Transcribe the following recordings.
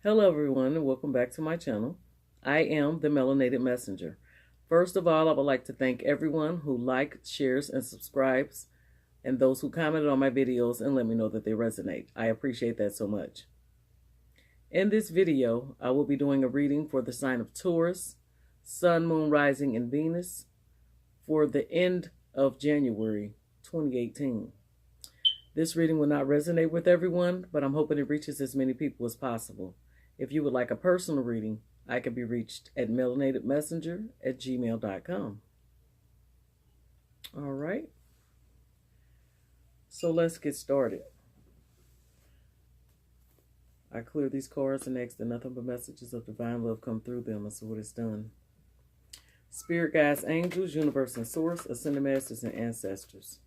Hello everyone and welcome back to my channel. I am the Melanated Messenger. First of all, I would like to thank everyone who likes, shares, and subscribes, and those who commented on my videos and let me know that they resonate. I appreciate that so much. In this video, I will be doing a reading for the sign of Taurus, Sun, Moon, Rising, and Venus for the end of January 2018. This reading will not resonate with everyone, but I'm hoping it reaches as many people as possible. If you would like a personal reading, I can be reached at melanatedmessenger@gmail.com. All right. So let's get started. I clear these cards and ask that nothing but messages of divine love come through them, and so it is done. Spirit guides, angels, universe and source, ascended masters and ancestors.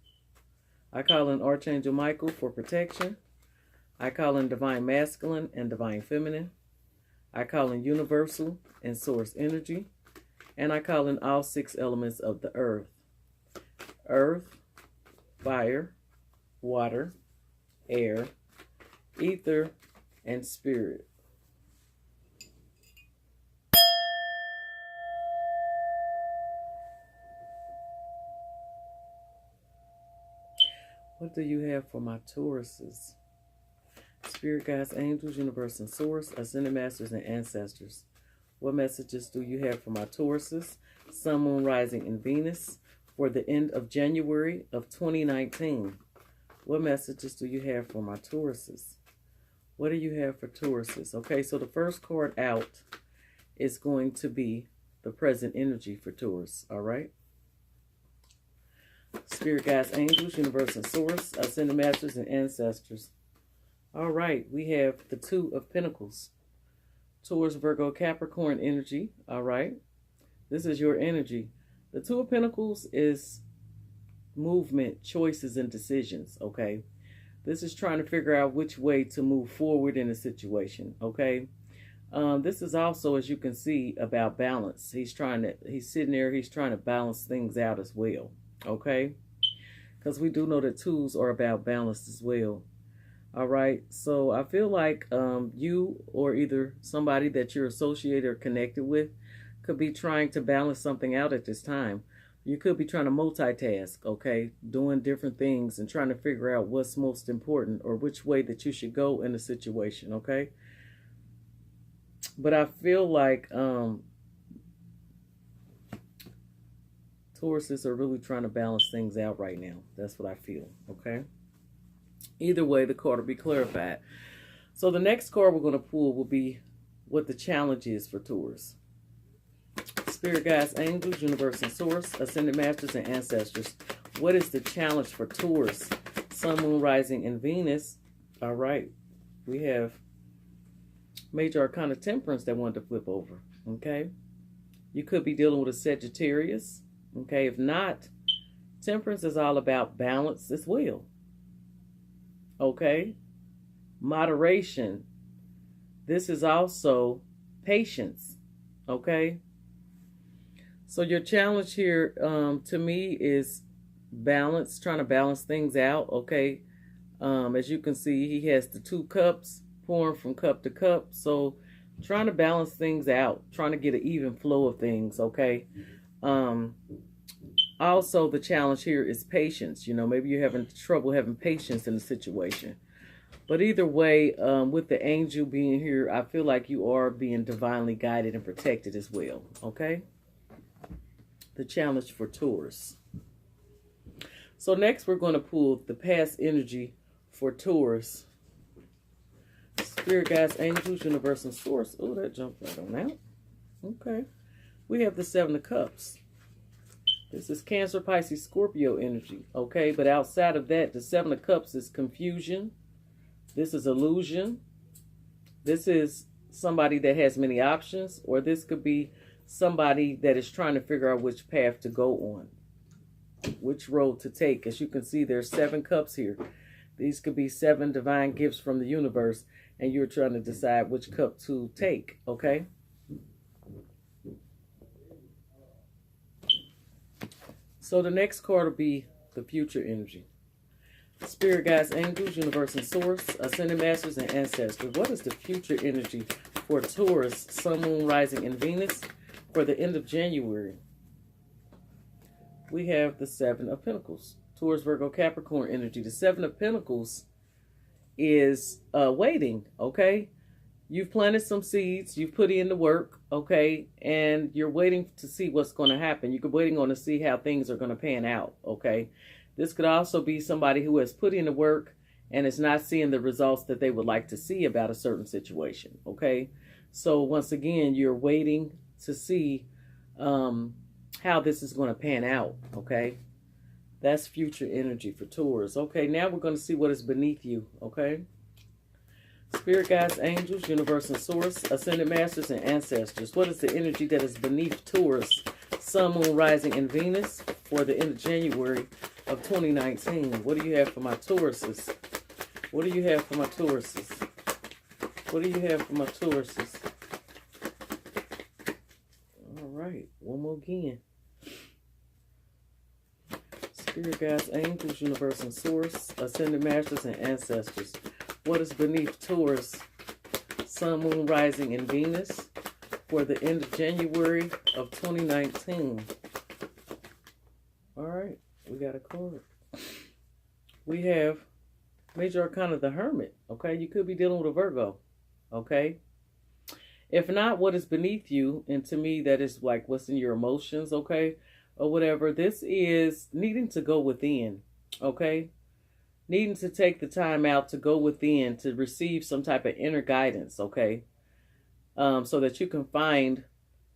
I call in Archangel Michael for protection. I call in divine masculine and divine feminine. I call in universal and source energy. And I call in all 6 elements of the earth. Earth, fire, water, air, ether, and spirit. What do you have for my Tauruses? Spirit guides, angels, universe and source, ascended masters and ancestors. What messages do you have for my Tauruses, Sun, Moon, Rising, and Venus for the end of January of 2019? What messages do you have for my Tauruses? What do you have for Tauruses? Okay, so the first card out is going to be the present energy for Taurus, all right? Spirit guides, angels, universe and source, ascended masters and ancestors. All right, we have the 2 of Pentacles. Taurus, Virgo, Capricorn energy. All right, this is your energy. The 2 of Pentacles is movement, choices, and decisions. Okay, this is trying to figure out which way to move forward in a situation. Okay, this is also, as you can see, about balance. He's sitting there, he's trying to balance things out as well. Okay, because we do know that 2s are about balance as well. All right, so I feel like you or either somebody that you're associated or connected with could be trying to balance something out at this time. You could be trying to multitask, okay, doing different things and trying to figure out what's most important or which way that you should go in a situation, okay? But I feel like Tauruses are really trying to balance things out right now. That's what I feel, okay? Either way, the card will be clarified. So the next card we're going to pull will be what the challenge is for Taurus. Spirit guides, angels, universe and source, ascended masters and ancestors. What is the challenge for Taurus? Sun, Moon, Rising, and Venus. All right. We have Major Arcana Temperance that wanted to flip over. Okay. You could be dealing with a Sagittarius. Okay. If not, Temperance is all about balance as well. Okay, moderation. This is also patience. Okay, so your challenge here to me is balance, trying to balance things out. Okay, as you can see, he has the 2 cups pouring from cup to cup, so trying to balance things out, trying to get an even flow of things. Okay, also, the challenge here is patience. You know, maybe you're having trouble having patience in the situation. But either way, with the angel being here, I feel like you are being divinely guided and protected as well. Okay? The challenge for Taurus. So next, we're going to pull the past energy for Taurus. Spirit guides, angels, universe and source. Oh, that jumped right on out. Okay. We have the 7 of Cups. This is Cancer, Pisces, Scorpio energy, okay? But outside of that, the 7 of Cups is confusion. This is illusion. This is somebody that has many options, or this could be somebody that is trying to figure out which path to go on, which road to take. As you can see, there's 7 cups here. These could be 7 divine gifts from the universe, and you're trying to decide which cup to take, okay? So the next card will be the future energy. Spirit guides, angels, universe and source, ascended masters, and ancestors. What is the future energy for Taurus, Sun, Moon, Rising, and Venus for the end of January? We have the Seven of Pentacles. Taurus, Virgo, Capricorn energy. The Seven of Pentacles is waiting, okay? You've planted some seeds, you've put in the work, okay? And you're waiting to see what's going to happen. You're waiting on to see how things are going to pan out, okay? This could also be somebody who has put in the work and is not seeing the results that they would like to see about a certain situation, okay? So once again, you're waiting to see how this is going to pan out, okay? That's future energy for Taurus. Okay, now we're going to see what is beneath you, okay? Spirit guides, angels, universe and source, ascended masters, and ancestors. What is the energy that is beneath Taurus, Sun, Moon, Rising, and Venus for the end of January of 2019? What do you have for my Tauruses? What do you have for my Tauruses? What do you have for my Tauruses? All right, one more again. Spirit guides, angels, universe and source, ascended masters, and ancestors. What is beneath Taurus, Sun, Moon, Rising, and Venus for the end of January of 2019? All right, we got a card. We have Major Arcana, the Hermit. Okay, you could be dealing with a Virgo. Okay, if not, what is beneath you? And to me, that is like what's in your emotions. Okay, or whatever. This is needing to go within. Okay. Needing to take the time out to go within to receive some type of inner guidance, okay? So that you can find,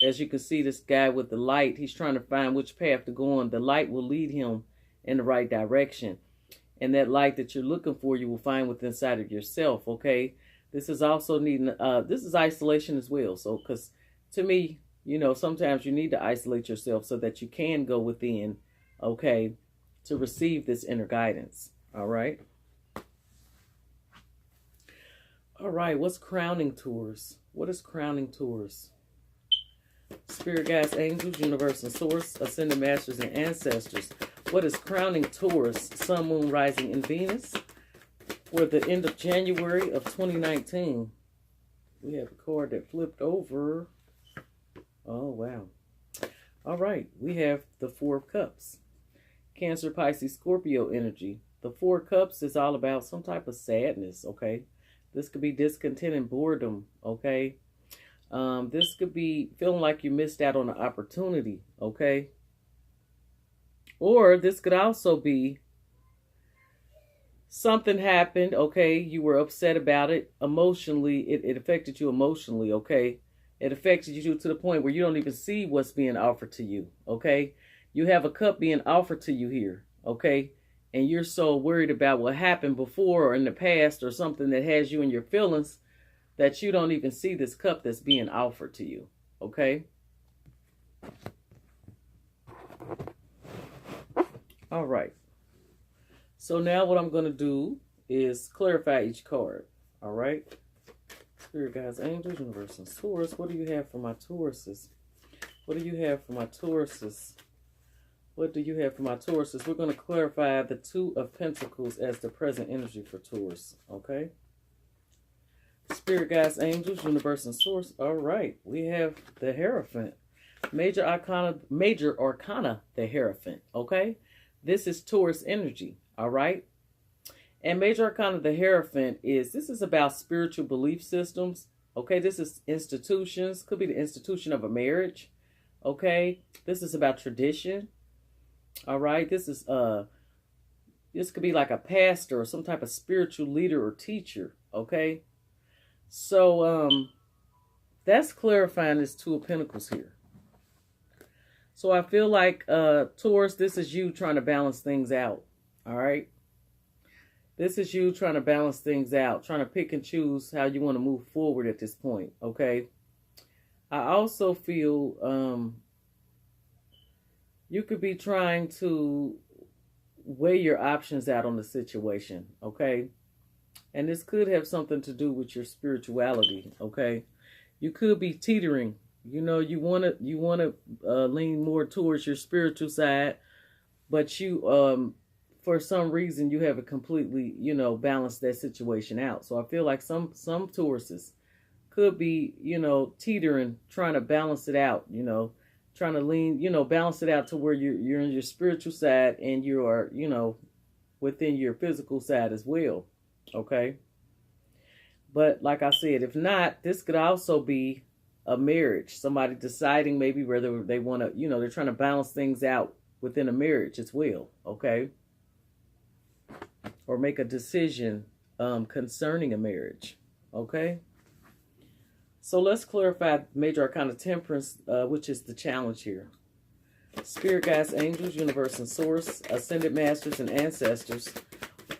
as you can see this guy with the light, he's trying to find which path to go on. The light will lead him in the right direction. And that light that you're looking for, you will find within inside of yourself, okay? This is also needing, this is isolation as well. So, because to me, you know, sometimes you need to isolate yourself so that you can go within, okay, to receive this inner guidance. All right. All right. What's crowning Taurus? What is crowning Taurus? Spirit guides, angels, universe and source, ascended masters, and ancestors. What is crowning Taurus, Sun, Moon, Rising, and Venus for the end of January of 2019? We have a card that flipped over. Oh, wow. All right. We have the Four of Cups. Cancer, Pisces, Scorpio energy. The Four of Cups is all about some type of sadness, okay? This could be discontent and boredom, okay? This could be feeling like you missed out on an opportunity, okay? Or this could also be something happened, okay? You were upset about it emotionally. It affected you emotionally, okay? It affected you to the point where you don't even see what's being offered to you, okay? You have a cup being offered to you here, okay? And you're so worried about what happened before or in the past or something that has you in your feelings that you don't even see this cup that's being offered to you, okay? All right. So now what I'm going to do is clarify each card, all right? Spirit guides, angels, universe, and source. What do you have for my Tauruses? What do you have for my Tauruses? What do you have for my Tauruses? We're going to clarify the Two of Pentacles as the present energy for Taurus, okay? Spirit guides, angels, universe, and source. All right, we have the Hierophant. Major Arcana, the Hierophant, okay? This is Taurus energy, all right? And Major Arcana, the Hierophant this is about spiritual belief systems, okay? This is institutions, could be the institution of a marriage, okay? This is about tradition. All right, this could be like a pastor or some type of spiritual leader or teacher, okay? So that's clarifying this Two of Pentacles here. So I feel like Taurus, this is you trying to balance things out, all right? This is you trying to balance things out, trying to pick and choose how you want to move forward at this point, okay? I also feel you could be trying to weigh your options out on the situation, okay? And this could have something to do with your spirituality, okay? You could be teetering. You know, you want to lean more towards your spiritual side, but you for some reason you haven't completely, you know, balanced that situation out. So I feel like some Tauruses could be, you know, teetering, trying to balance it out, you know, trying to lean, you know, balance it out to where you're in your spiritual side and you are, you know, within your physical side as well. Okay. But like I said, if not, this could also be a marriage. Somebody deciding maybe whether they want to, you know, they're trying to balance things out within a marriage as well. Okay. Or make a decision concerning a marriage. Okay. So let's clarify Major Arcana Temperance, which is the challenge here. Spirit guides, angels, universe and source, ascended masters and ancestors.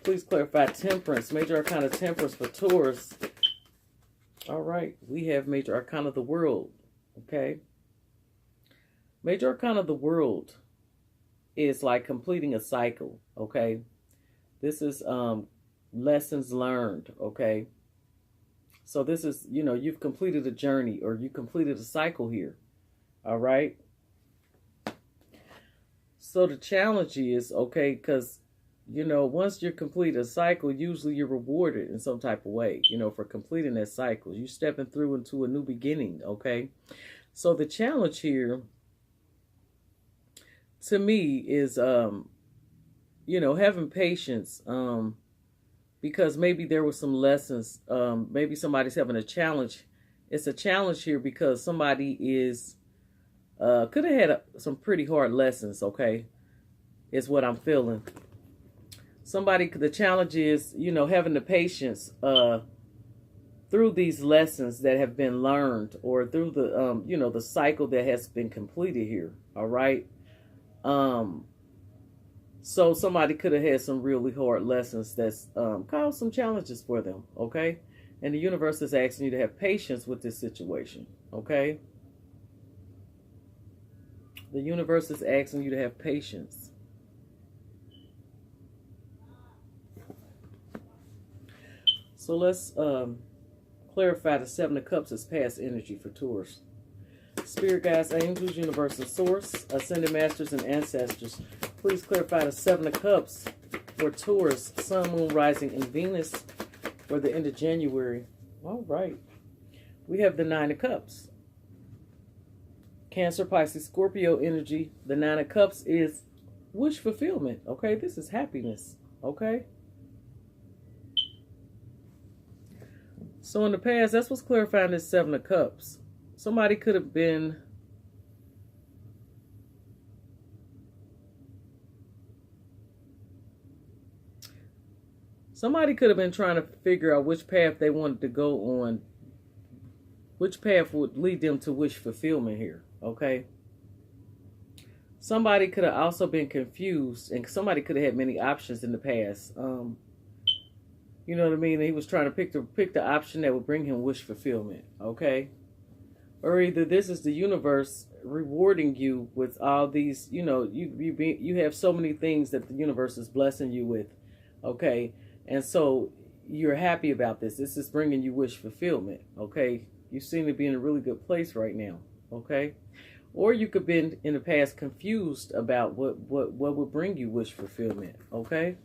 Please clarify Temperance, Major Arcana Temperance for Taurus. All right, we have Major Arcana of the World. Okay. Major Arcana of the World is like completing a cycle. Okay. This is lessons learned. Okay. So this is, you know, you've completed a journey or you completed a cycle here. All right. So the challenge is, okay, because, you know, once you complete a cycle, usually you're rewarded in some type of way, you know, for completing that cycle. You're stepping through into a new beginning. Okay. So the challenge here to me is, you know, having patience, because maybe there were some lessons. Maybe somebody's having a challenge. It's a challenge here because somebody is could have had some pretty hard lessons. Okay, is what I'm feeling. Somebody, the challenge is, you know, having the patience through these lessons that have been learned, or through the you know, the cycle that has been completed here. All right. So somebody could have had some really hard lessons that's caused some challenges for them, okay? And the universe is asking you to have patience with this situation, okay? The universe is asking you to have patience. So let's clarify the Seven of Cups as past energy for Taurus. Spirit guides, angels, universe and source, ascended masters and ancestors. Please clarify the Seven of Cups for Taurus, Sun, Moon, Rising, and Venus for the end of January. All right. We have the Nine of Cups. Cancer, Pisces, Scorpio energy. The Nine of Cups is wish fulfillment. Okay, this is happiness. Okay. So in the past, that's what's clarifying this Seven of Cups. Somebody could have been trying to figure out which path they wanted to go on, which path would lead them to wish fulfillment here, okay? Somebody could have also been confused, and somebody could have had many options in the past. You know what I mean? He was trying to pick the option that would bring him wish fulfillment, okay? Or either this is the universe rewarding you with all these, you know, you have so many things that the universe is blessing you with, okay? And so you're happy about this. This is bringing you wish fulfillment, okay? You seem to be in a really good place right now, okay? Or you could have been in the past confused about what would bring you wish fulfillment, okay?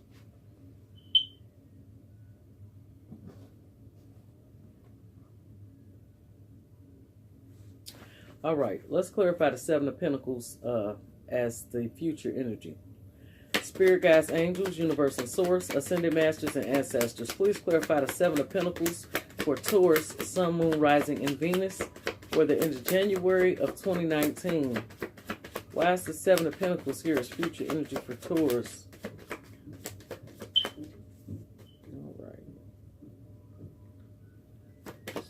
All right, let's clarify the Seven of Pentacles as the future energy. Spirit guides, angels, universe and source, ascended masters and ancestors. Please clarify the Seven of Pentacles for Taurus, Sun, Moon, Rising, and Venus for the end of January of 2019. Why is the Seven of Pentacles here as future energy for Taurus?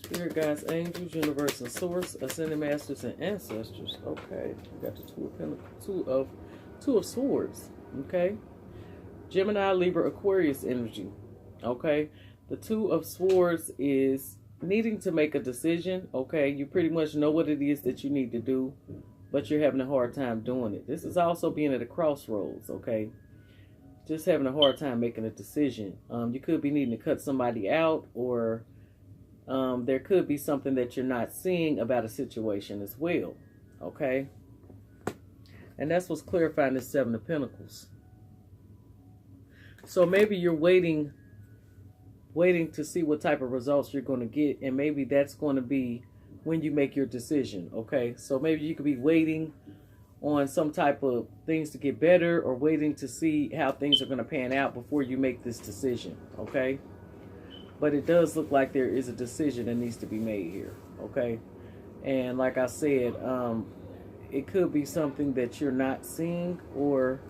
Spirit guides, angels, universe and source, ascended masters and ancestors. Okay, we got the two of swords. Okay, Gemini, Libra, Aquarius energy. Okay, the Two of Swords is needing to make a decision. Okay, you pretty much know what it is that you need to do, but you're having a hard time doing it. This is also being at a crossroads. Okay, just having a hard time making a decision. You could be needing to cut somebody out, or there could be something that you're not seeing about a situation as well, okay? And that's what's clarifying this Seven of Pentacles. So maybe you're waiting to see what type of results you're going to get, and maybe that's going to be when you make your decision. Okay, so maybe you could be waiting on some type of things to get better, or waiting to see how things are going to pan out before you make this decision. Okay, but it does look like there is a decision that needs to be made here. Okay, and like I said, it could be something that you're not seeing, or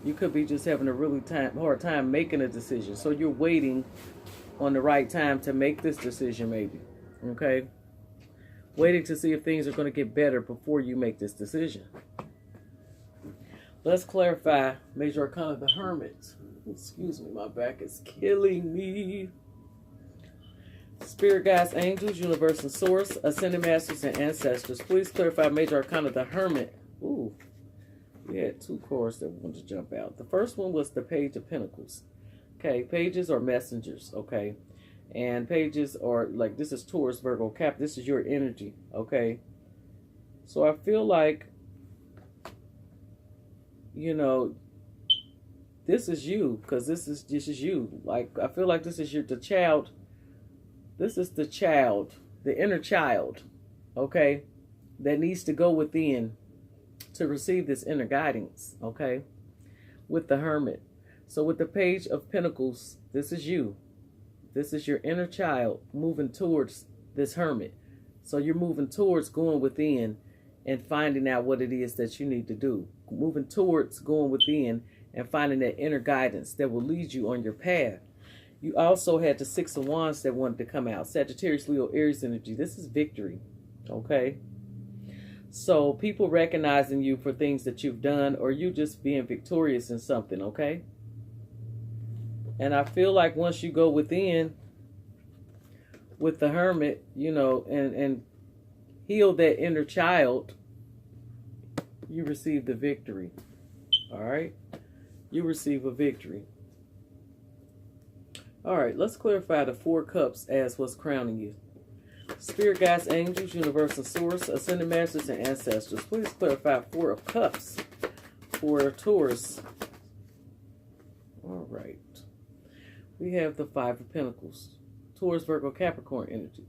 you could be just having a really hard time making a decision. So you're waiting on the right time to make this decision, maybe. Okay, waiting to see if things are going to get better before you make this decision. Let's clarify Major Arcana, the Hermit. Excuse me, my back is killing me. Spirit guides, angels, universe and source, ascended masters and ancestors. Please clarify Major Arcana, the Hermit. Ooh, we had two cards that wanted to jump out. The first one was the Page of Pentacles. Okay, pages are messengers, okay? And pages are, like, this is Taurus, Virgo, Cap. This is your energy, okay? So I feel like, you know, this is you, because this is you. Like, I feel like this is the child. This is the child, the inner child, okay, that needs to go within to receive this inner guidance, okay, with the Hermit. So with the Page of Pentacles, this is you. This is your inner child moving towards this Hermit. So you're moving towards going within and finding out what it is that you need to do. Moving towards going within and finding that inner guidance that will lead you on your path. You also had the Six of Wands that wanted to come out. Sagittarius, Leo, Aries energy. This is victory, okay? So people recognizing you for things that you've done, or you just being victorious in something, okay? And I feel like once you go within with the Hermit, you know, and heal that inner child, you receive the victory, all right? You receive a victory. All right, let's clarify the Four Cups as what's crowning you. Spirit guides, angels, universe and source, ascended masters and ancestors. Please clarify Four of Cups for Taurus. All right. We have the Five of Pentacles. Taurus, Virgo, Capricorn energy.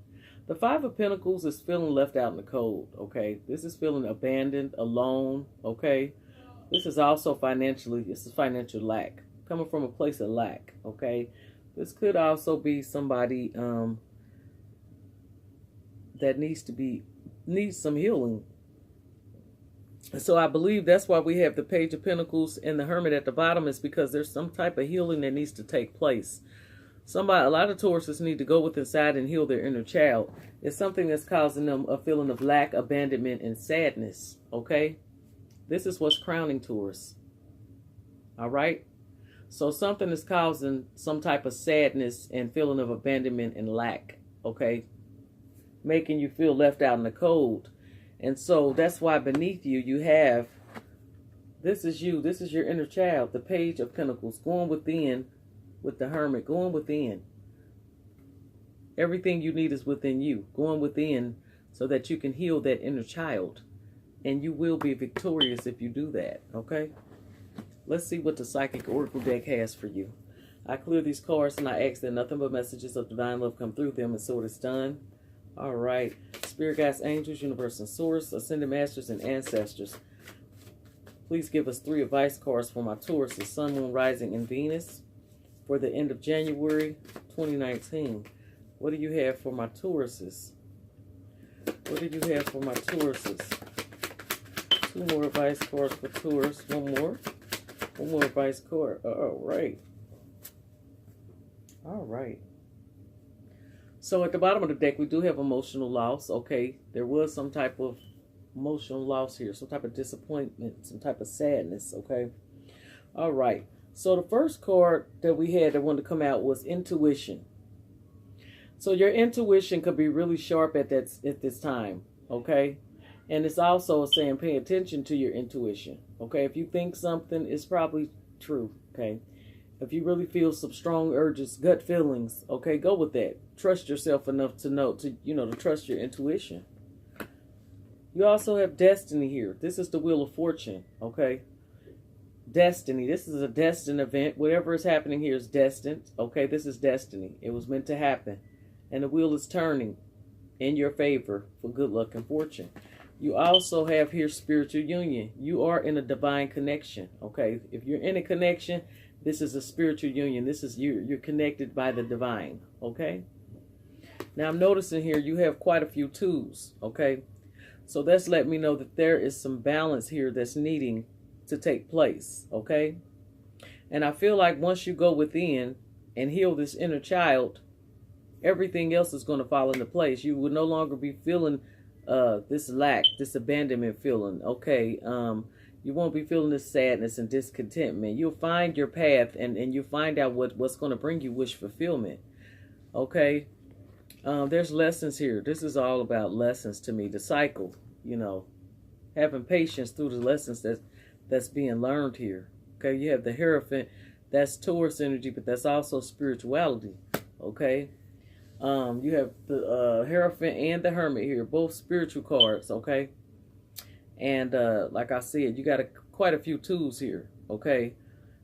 The Five of Pentacles is feeling left out in the cold, okay? This is feeling abandoned, alone, okay? This is also financially, this is financial lack. Coming from a place of lack, okay? This could also be somebody that needs some healing. So I believe that's why we have the Page of Pentacles and the Hermit at the bottom, is because there's some type of healing that needs to take place. A lot of Tauruses need to go with inside and heal their inner child. It's something that's causing them a feeling of lack, abandonment, and sadness, okay? This is what's crowning Taurus, all right? So something is causing some type of sadness and feeling of abandonment and lack, okay? Making you feel left out in the cold. And so that's why beneath you, you have, this is you, this is your inner child, the Page of Pentacles, going within with the Hermit, going within. Everything you need is within you, going within so that you can heal that inner child. And you will be victorious if you do that, okay? Let's see what the Psychic Oracle deck has for you. I clear these cards and I ask that nothing but messages of divine love come through them, and so it is done. All right. Spirit guides, angels, universe and source, ascended masters and ancestors. Please give us 3 advice cards for my Taurus, the Sun, Moon, Rising, and Venus for the end of January 2019. What do you have for my Tauruses? What do you have for my Tauruses? 2 more advice cards for Taurus. One more advice card. All right. All right. So at the bottom of the deck, we do have emotional loss. Okay, there was some type of emotional loss here, some type of disappointment, some type of sadness. Okay. All right. So the first card that we had that wanted to come out was intuition. So your intuition could be really sharp at this time. Okay. And it's also saying pay attention to your intuition. Okay. If you think something, it's probably true. Okay. If you really feel some strong urges, gut feelings, okay, go with that. Trust yourself enough to know, to trust your intuition. You also have destiny here. This is the Wheel of Fortune, okay? Destiny. This is a destined event. Whatever is happening here is destined. Okay, this is destiny. It was meant to happen. And the wheel is turning in your favor for good luck and fortune. You also have here spiritual union. You are in a divine connection. Okay, if you're in a connection, this is a spiritual union. This is you're connected by the divine. Okay. Now I'm noticing here you have quite a few twos. Okay, so that's let me know that there is some balance here that's needing to take place. Okay, and I feel like once you go within and heal this inner child, everything else is going to fall into place. You will no longer be feeling this lack, this abandonment feeling. Okay, you won't be feeling this sadness and discontentment. You'll find your path, and you'll find out what's going to bring you wish fulfillment. Okay, there's lessons here. This is all about lessons to me. The cycle, you know, having patience through the lessons that's being learned here. Okay, you have the Hierophant, that's Taurus energy, but that's also spirituality. Okay. You have the Hierophant and the Hermit here, both spiritual cards, okay? And like I said, you got quite a few tools here, okay?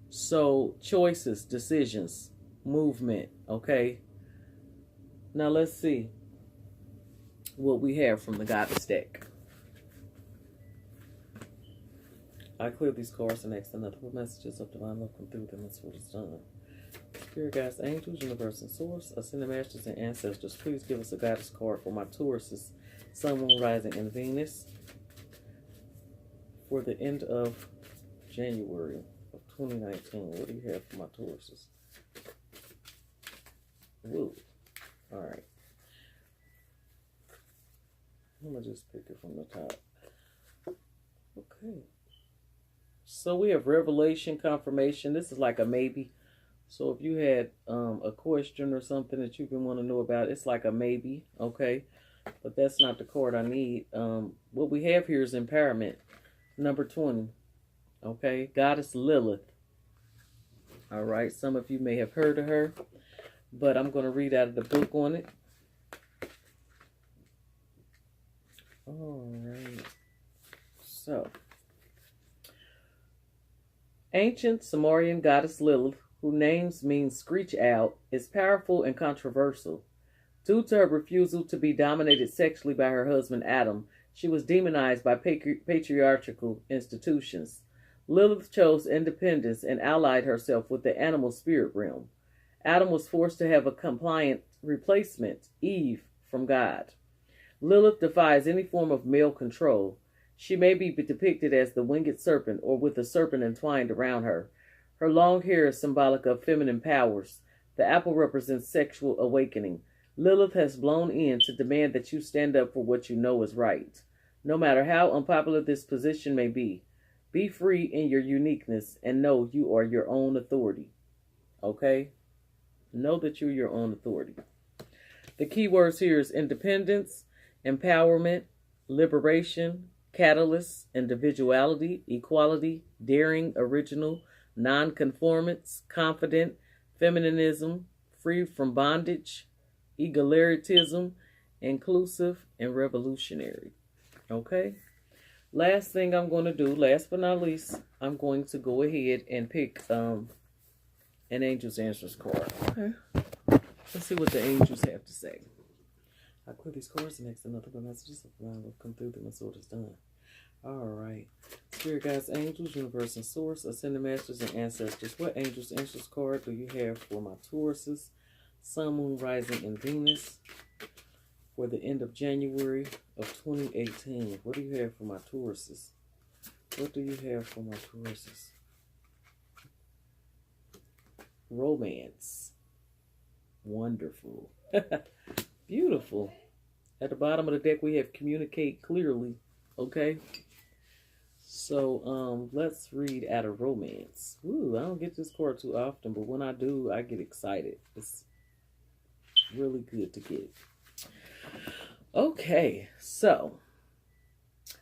So choices, decisions, movement, okay? Now let's see what we have from the Goddess deck. I clear these cards and ask another. What messages of divine love come through them? That's what it's done. Spirit guides, angels, universe, and source, ascended masters and ancestors, please give us a guidance card for my Tauruses, Sun, Moon, Rising, and Venus for the end of January of 2019. What do you have for my Tauruses? Woo. All right. I'm going to just pick it from the top. Okay. So we have revelation, confirmation. This is like a maybe. So if you had a question or something that you've been wanting to know about, it's like a maybe, okay? But that's not the card I need. What we have here is empowerment, number 20, okay? Goddess Lilith. All right, some of you may have heard of her, but I'm going to read out of the book on it. All right. So, ancient Sumerian goddess Lilith, whose name means screech owl, is powerful and controversial. Due to her refusal to be dominated sexually by her husband Adam, she was demonized by patriarchal institutions. Lilith chose independence and allied herself with the animal spirit realm. Adam was forced to have a compliant replacement, Eve, from God. Lilith defies any form of male control. She may be depicted as the winged serpent or with a serpent entwined around her. Her long hair is symbolic of feminine powers. The apple represents sexual awakening. Lilith has blown in to demand that you stand up for what you know is right. No matter how unpopular this position may be free in your uniqueness and know you are your own authority. Okay? Know that you're your own authority. The key words here is independence, empowerment, liberation, catalyst, individuality, equality, daring, original, nonconformance, confident, feminism, free from bondage, egalitarianism, inclusive, and revolutionary. Okay? Last thing I'm going to do, last but not least, I'm going to go ahead and pick an Angel's Answers card. Okay? Let's see what the angels have to say. I clear these cards and next another messages of divine will come through them and so it is done. All right. Spirit guides, angels, universe, and source, ascended masters, and ancestors. What Angel's Answers card do you have for my Tauruses, Sun, Moon, Rising, and Venus for the end of January of 2018? What do you have for my Tauruses? What do you have for my Tauruses? Romance. Wonderful. Beautiful. At the bottom of the deck, we have communicate clearly. Okay. So, let's read out of romance. Ooh, I don't get this card too often, but when I do, I get excited. It's really good to get. Okay, so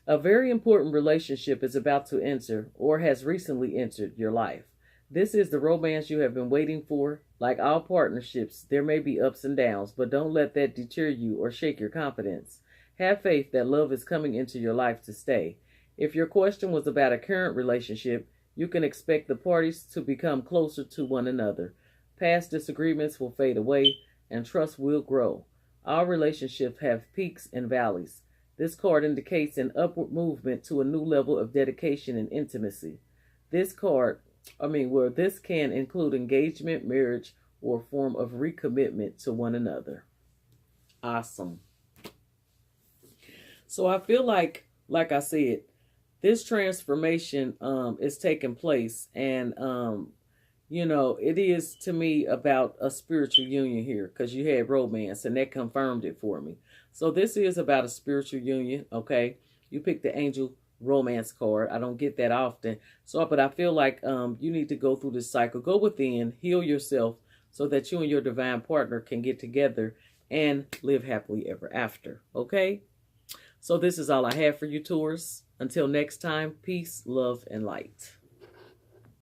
a very important relationship is about to enter or has recently entered your life. This is the romance you have been waiting for. Like all partnerships, there may be ups and downs, but don't let that deter you or shake your confidence. Have faith that love is coming into your life to stay. If your question was about a current relationship, You can expect the parties to become closer to one another. Past disagreements will fade away and trust will grow. All relationships have peaks and valleys. This card indicates an upward movement to a new level of dedication and intimacy. This card, where this can include engagement, marriage, or a form of recommitment to one another. Awesome. So I feel like I said, this transformation is taking place, and it is to me about a spiritual union here, because you had romance and that confirmed it for me. So this is about a spiritual union, okay? You picked the angel romance card. I don't get that often. But I feel like you need to go through this cycle. Go within, heal yourself so that you and your divine partner can get together and live happily ever after, okay? So this is all I have for you, Taurus. Until next time, peace, love, and light.